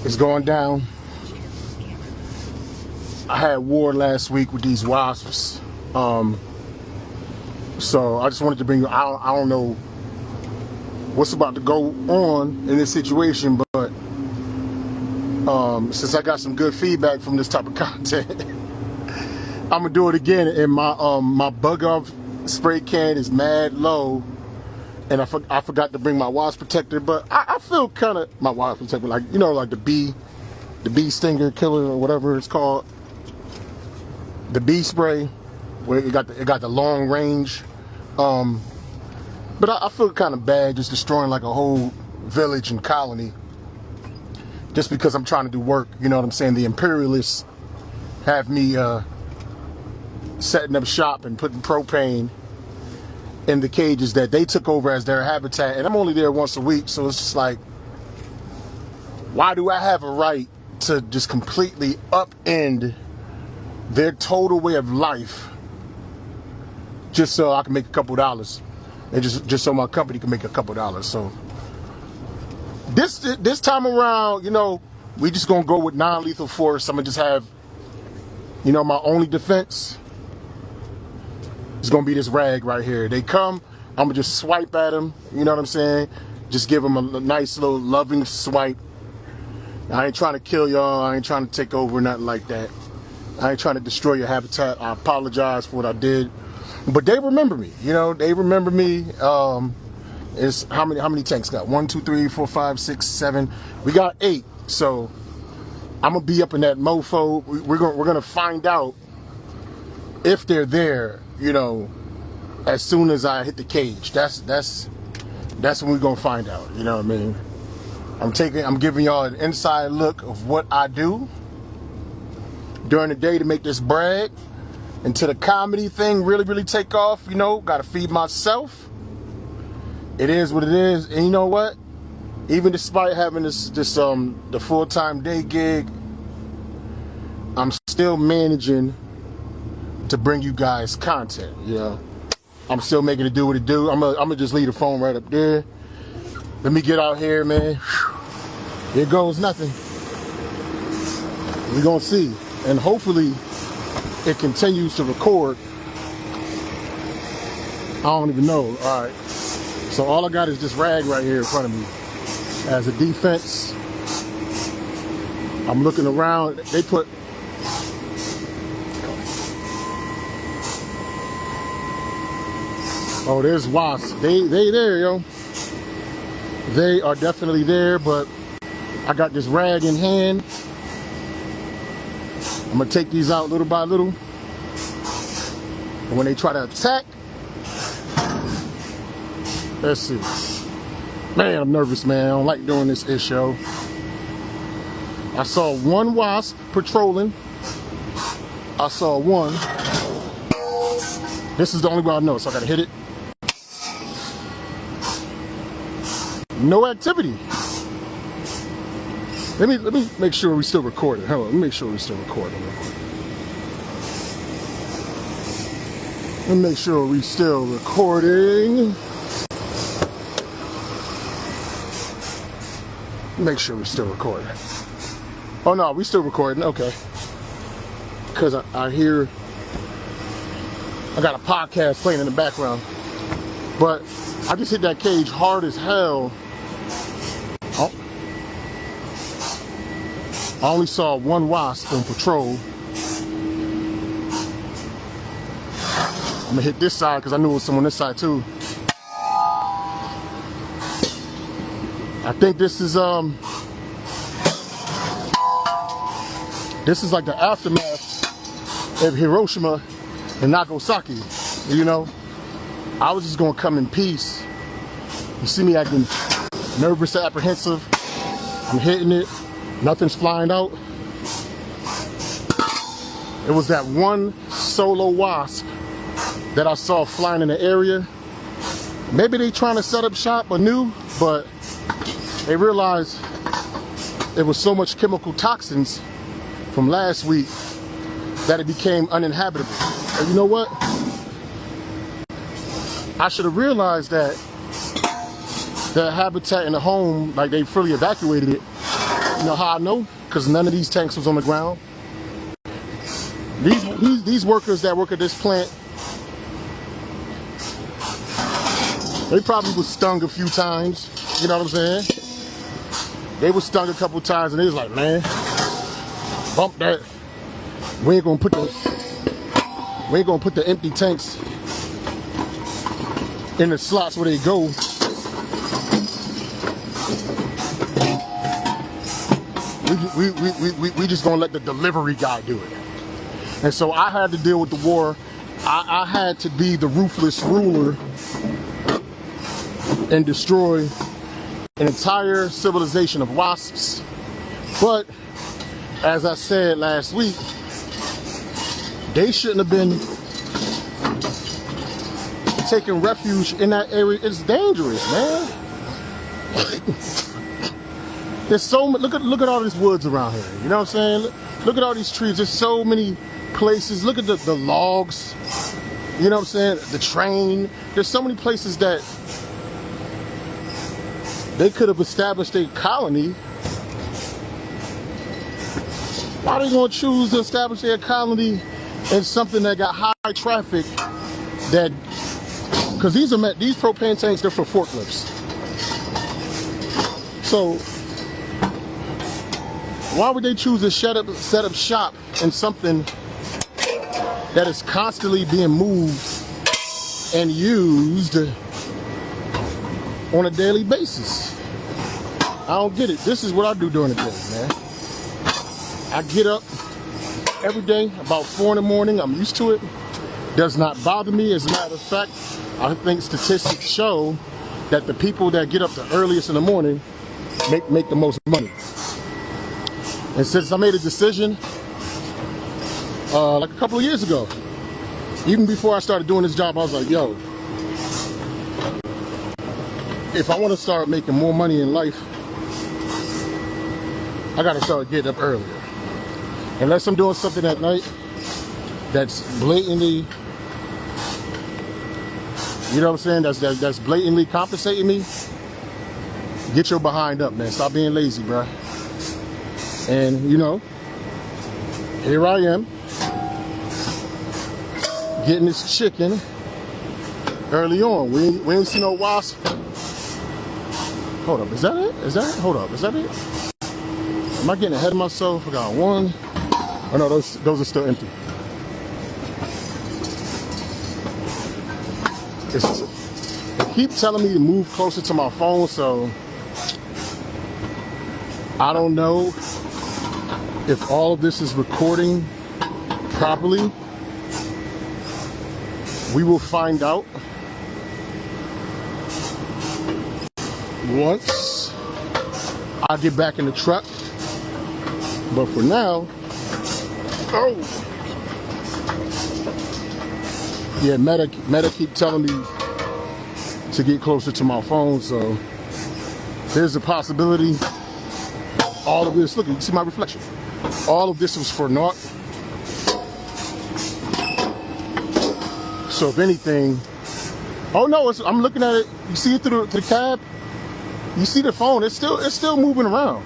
It's going down. I had war last week with these wasps. So I just wanted to bring you, I don't know what's about to go on in this situation, but since I got some good feedback from this type of content, I'm gonna do it again. And my bug off spray can is mad low, and I forgot to bring my wasp protector. But I feel kind of my wasp protector, like, you know, like the bee stinger killer or whatever it's called, the bee spray, where it got the long range. But I feel kind of bad just destroying like a whole village and colony just because I'm trying to do work. You know what I'm saying? The imperialists have me setting up shop and putting propane in the cages that they took over as their habitat, and I'm only there once a week, so it's just like, why do I have a right to just completely upend their total way of life just so I can make a couple dollars, and just so my company can make a couple dollars? So this time around, you know, we just gonna go with non-lethal force. I'm gonna just have, you know, my only defense is gonna be this rag right here. They come, I'm gonna just swipe at them, you know what I'm saying? Just give them a nice little loving swipe. I ain't trying to kill y'all, I ain't trying to take over, nothing like that. I ain't trying to destroy your habitat. I apologize for what I did. But they remember me, you know, they remember me. It's how many tanks got? 1, 2, 3, 4, 5, 6, 7. We got 8. So I'm gonna be up in that mofo. We're gonna find out if they're there, you know, as soon as I hit the cage. That's when we're gonna find out, you know what I mean? I'm giving y'all an inside look of what I do during the day to make this bread. Until the comedy thing really take off, you know, gotta feed myself. It is what it is. And you know what? Even despite having the full-time day gig, I'm still managing to bring you guys content, you know. I'm still making it do what it do. I'm gonna just leave the phone right up there. Let me get out here, man. Here goes nothing. We're gonna see. And hopefully it continues to record. I don't even know. All right. So all I got is this rag right here in front of me as a defense. I'm looking around. They put, oh, there's wasps. They there, yo. They are definitely there, but I got this rag in hand. I'm gonna take these out little by little. And when they try to attack, let's see. Man, I'm nervous, man. I don't like doing this show. I saw one wasp patrolling. I saw one. This is the only one I know, so I gotta hit it. No activity. Let me make sure we still recording. Hold on, let me make sure we still recording. Let me make sure we still recording. Make sure we're still recording. Oh no, we still recording, okay. Because I hear, I got a podcast playing in the background. But I just hit that cage hard as hell. Oh. I only saw one wasp on patrol. I'm gonna hit this side because I knew it was someone on this side too. I think this is like the aftermath of Hiroshima and Nagasaki. You know, I was just gonna come in peace. You see me acting nervous, apprehensive. I'm hitting it. Nothing's flying out. It was that one solo wasp that I saw flying in the area. Maybe they trying to set up shop anew, but they realized there was so much chemical toxins from last week that it became uninhabitable. And you know what? I should have realized that their habitat in the home, like they fully evacuated it. You know how I know? Because none of these tanks was on the ground. These workers that work at this plant, they probably was stung a few times. You know what I'm saying? They was stung a couple times, and they was like, man, bump that. We ain't gonna put the empty tanks in the slots where they go. We just gonna let the delivery guy do it. And so I had to deal with the war. I had to be the ruthless ruler and destroy an entire civilization of wasps. But as I said last week, they shouldn't have been taking refuge in that area. It's dangerous, man. There's so much. Look at all these woods around here. You know what I'm saying? Look at all these trees. There's so many places. Look at the logs. You know what I'm saying? The train. There's so many places that they could have established a colony. Why are they going to choose to establish their colony in something that got high traffic? That because these propane tanks, they're for forklifts. So why would they choose to set up shop in something that is constantly being moved and used on a daily basis? I don't get it. This is what I do during the day, man. I get up every day about 4 in the morning. I'm used to it. Does not bother me. As a matter of fact, I think statistics show that the people that get up the earliest in the morning make the most money. And since I made a decision like a couple of years ago, even before I started doing this job, I was like, yo, if I want to start making more money in life, I got to start getting up earlier. Unless I'm doing something at night that's blatantly, you know what I'm saying, that's blatantly compensating me, get your behind up, man. Stop being lazy, bro. And, you know, here I am, getting this chicken early on. We ain't see no wasp. Hold up, is that it? Is that it? Hold up, is that it? Am I getting ahead of myself? I got one. Oh no, those are still empty. They keep telling me to move closer to my phone, so I don't know if all of this is recording properly. We will find out once I get back in the truck. But for now, yeah, Meta keep telling me to get closer to my phone, so there's a possibility all of this, look, you see my reflection, all of this was for naught. So if anything, oh no, I'm looking at it, you see it through the cab, you see the phone, it's still moving around.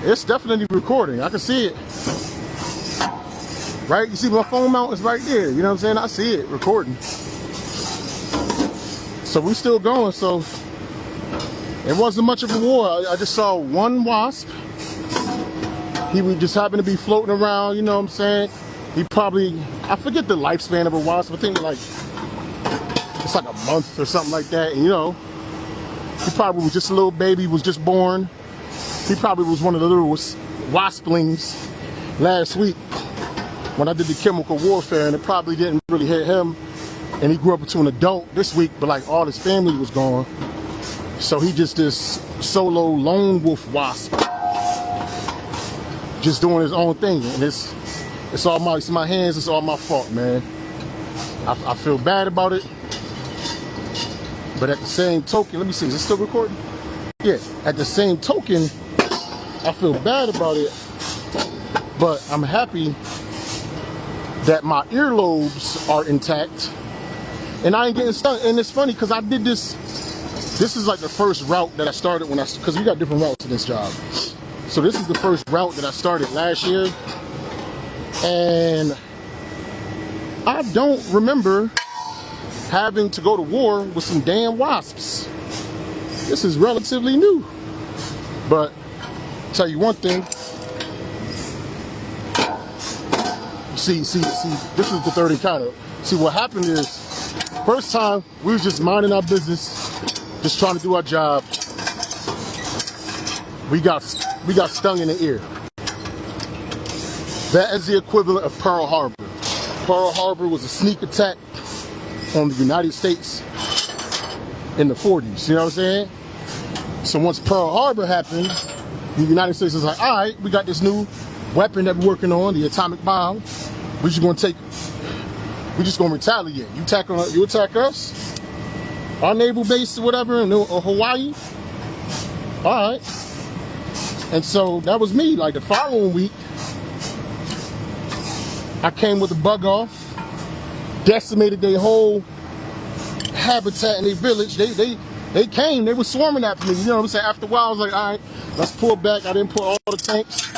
It's definitely recording. I can see it. Right? You see my phone mount is right there. You know what I'm saying? I see it recording. So we still going. So it wasn't much of a war. I just saw one wasp. He would just happen to be floating around. You know what I'm saying? He probably, I forget the lifespan of a wasp. I think like it's like a month or something like that. And, you know, he probably was just a little baby, was just born. He probably was one of the little wasplings last week when I did the chemical warfare, and it probably didn't really hit him. And he grew up into an adult this week, but like all his family was gone. So he just this solo lone wolf wasp, just doing his own thing. And it's all my hands, it's all my fault, man. I feel bad about it. But at the same token, let me see, is it still recording? Yeah, at the same token, I feel bad about it, but I'm happy that my earlobes are intact and I ain't getting stung. And it's funny because I did this this is like the first route that I started when because we got different routes in this job. So this is the first route that I started last year. And I don't remember having to go to war with some damn wasps. This is relatively new. But I'll tell you one thing. See, this is the third encounter. See, what happened is, first time, we was just minding our business, just trying to do our job. We got stung in the ear. That is the equivalent of Pearl Harbor. Pearl Harbor was a sneak attack on the United States in the 40s, you know what I'm saying? So once Pearl Harbor happened, the United States was like, all right, we got this new weapon that we're working on, the atomic bomb. We're just gonna retaliate. You attack us, our naval base or whatever in Hawaii. All right. And so that was me. Like the following week, I came with a bug off, decimated their whole habitat in their village. They came, they were swarming after me. You know what I'm saying? After a while, I was like, all right, let's pull back. I didn't put all the tanks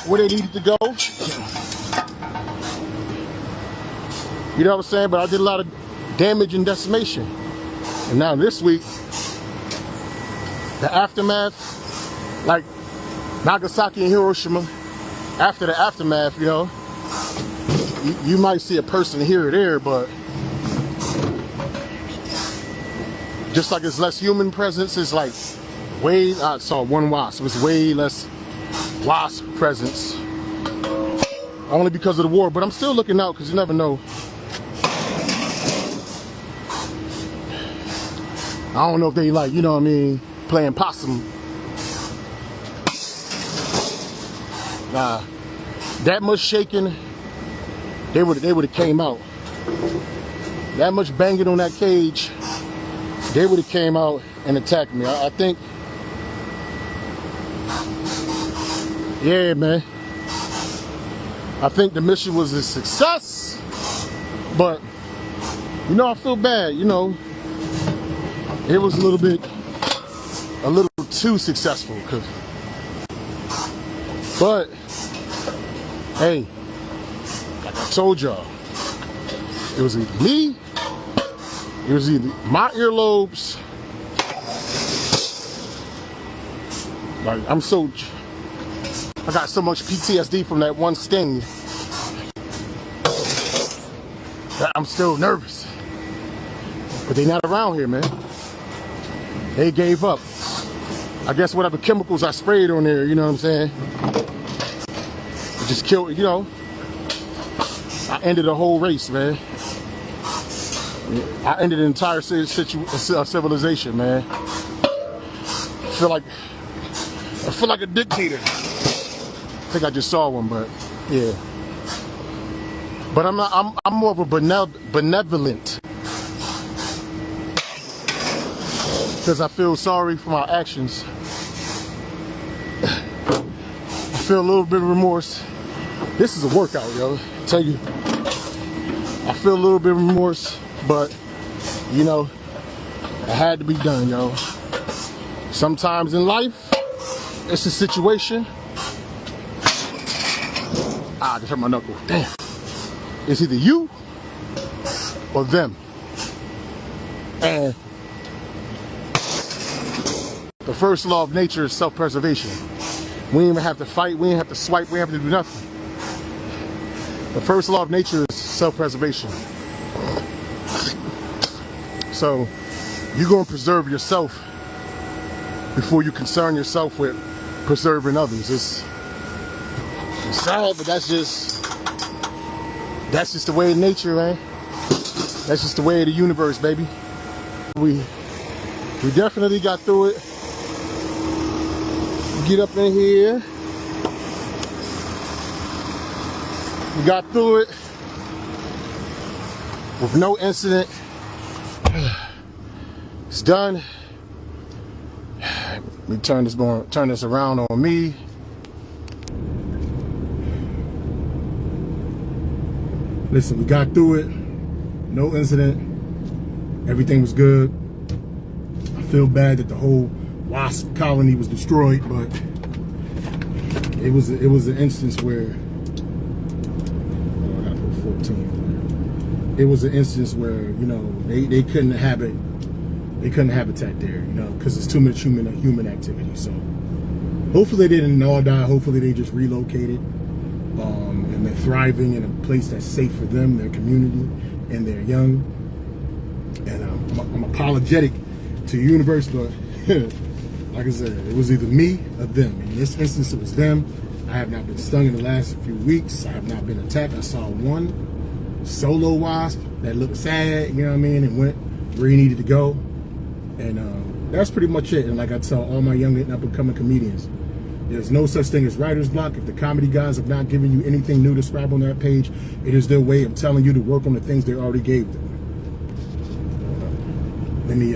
where they needed to go. You know what I'm saying? But I did a lot of damage and decimation. And now this week, the aftermath, like Nagasaki and Hiroshima, after the aftermath, you know, you might see a person here or there, but just like it's less human presence, it's like way, I saw one wasp, it was way less wasp presence. Only because of the war, but I'm still looking out because you never know. I don't know if they like, you know what I mean, playing possum. Nah, that much shaking, they would have came out. That much banging on that cage, they would have came out and attacked me. I think, yeah, man. I think the mission was a success, but you know, I feel bad. You know, it was a little too successful. But hey, like I told y'all, it was either me, it was either my earlobes. Like I got so much PTSD from that one sting that I'm still nervous. But they not around here, man. They gave up. I guess whatever chemicals I sprayed on there, you know what I'm saying? It just killed, you know. I ended a whole race, man. I ended an entire civilization, man. I feel like a dictator. I think I just saw one, but yeah. But I'm not. I'm more of a benevolent, because I feel sorry for my actions. I feel a little bit of remorse. This is a workout, yo. I tell you, I feel a little bit of remorse, but you know, it had to be done, yo. Sometimes in life, it's a situation. I just hurt my knuckle. Damn. It's either you or them. And the first law of nature is self-preservation. We ain't even have to fight, we ain't have to swipe, we ain't have to do nothing. The first law of nature is self-preservation. So you're gonna preserve yourself before you concern yourself with preserving others. It's sad, but that's just the way of nature, man. That's just the way of the universe, baby. We definitely got through it. Get up in here. We got through it with no incident. It's done. Let me turn this around on me. Listen, we got through it. No incident. Everything was good. feel bad that the whole wasp colony was destroyed, but it was an instance where, oh, I gotta put 14. It was an instance where, you know, they couldn't habitat there, you know, because it's too much human activity. So hopefully they didn't all die. Hopefully they just relocated, and they're thriving in a place that's safe for them, their community, and they're young. And I'm apologetic to the universe, but like I said, it was either me or them. In this instance, it was them. I have not been stung in the last few weeks. I have not been attacked. I saw one solo wasp that looked sad, you know what I mean, and went where he needed to go. And that's pretty much it. And like I tell all my young and up-and-coming comedians, there's no such thing as writer's block. If the comedy guys have not given you anything new to scribe on that page, it is their way of telling you to work on the things they already gave them. Let me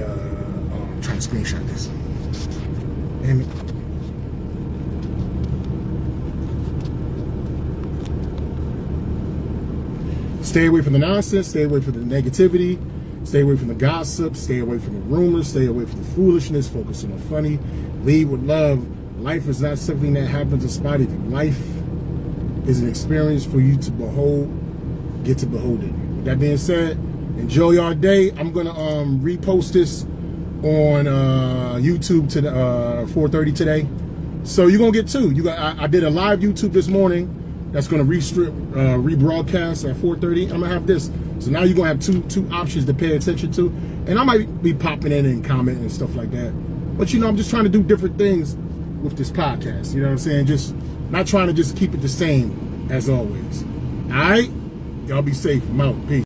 try to screenshot this. Damn it. Stay away from the nonsense, stay away from the negativity, stay away from the gossip, stay away from the rumors, stay away from the foolishness, focus on the funny, lead with love. Life is not something that happens in spite of you. Life is an experience for you to behold, get to behold it. With that being said, enjoy your day. I'm gonna repost this on YouTube to 4:30 today. So you're gonna get two. I did a live YouTube this morning that's gonna rebroadcast at 4:30. I'm gonna have this. So now you're gonna have two options to pay attention to. And I might be popping in and commenting and stuff like that. But you know, I'm just trying to do different things with this podcast. You know what I'm saying? Just not trying to just keep it the same as always. All right? Y'all be safe. I'm out. Peace.